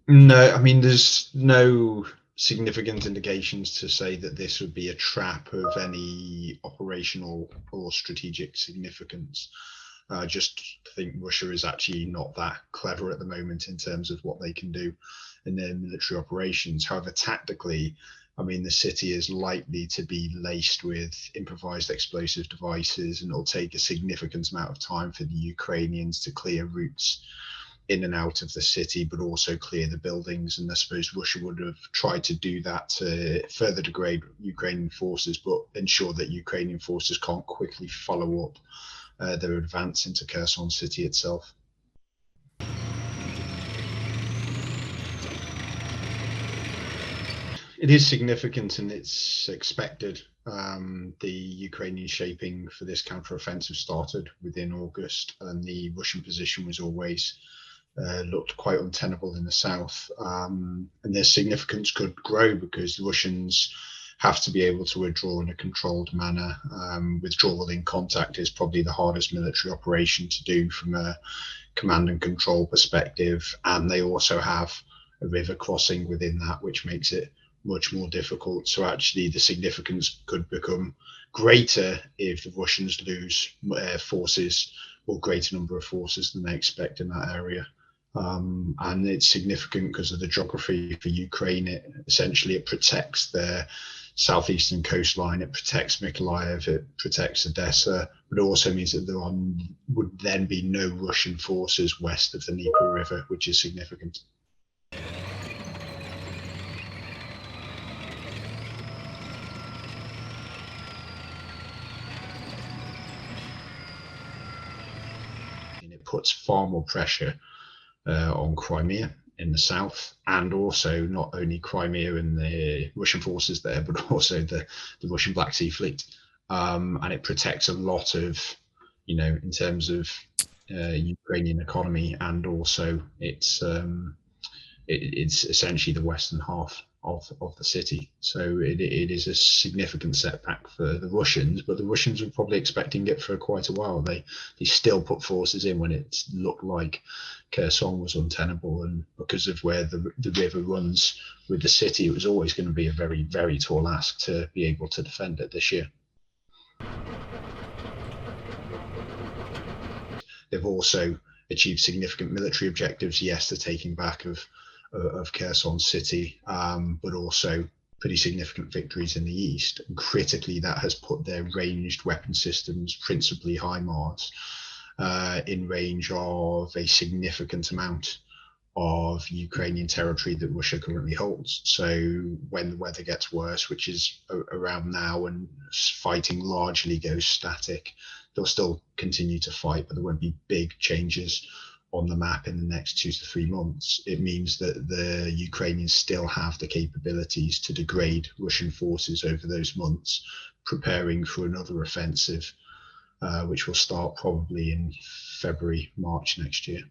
No, I mean, there's no significant indications to say that this would be a trap of any operational or strategic significance. Just think Russia is actually not that clever at the moment in terms of what they can do in their military operations. However, tactically, I mean, the city is likely to be laced with improvised explosive devices, and it'll take a significant amount of time for the Ukrainians to clear routes in and out of the city, but also clear the buildings. And I suppose Russia would have tried to do that to further degrade Ukrainian forces, but ensure that Ukrainian forces can't quickly follow up their advance into Kherson city itself. It is significant and it's expected. The Ukrainian shaping for this counteroffensive started within August, and the Russian position was always looked quite untenable in the south. And their significance could grow because the Russians have to be able to withdraw in a controlled manner. Withdrawal in contact is probably the hardest military operation to do from a command and control perspective. And they also have a river crossing within that, which makes it much more difficult. So actually the significance could become greater if the Russians lose forces or greater number of forces than they expect in that area. And it's significant because of the geography for Ukraine. It protects their southeastern coastline, it protects Mykolaiv, it protects Odessa, but it also means that there would then be no Russian forces west of the Dnieper River, which is significant. And it puts far more pressure on Crimea in the south, and also not only Crimea and the Russian forces there, but also the Russian Black Sea Fleet. And it protects a lot of, in terms of Ukrainian economy, and also it's essentially the western half of the city. So it is a significant setback for the Russians, but the Russians were probably expecting it for quite a while. They still put forces in when it looked like Kherson was untenable, and because of where the river runs with the city, it was always going to be a very, very tall ask to be able to defend it this year. They've also achieved significant military objectives. Yes, the taking back of Kherson city, but also pretty significant victories in the east. And critically, that has put their ranged weapon systems, principally HIMARS, in range of a significant amount of Ukrainian territory that Russia currently holds. So when the weather gets worse, which is around now, and fighting largely goes static, they'll still continue to fight, but there won't be big changes on the map in the next 2 to 3 months. It means that the Ukrainians still have the capabilities to degrade Russian forces over those months, preparing for another offensive, which will start probably in February, March next year.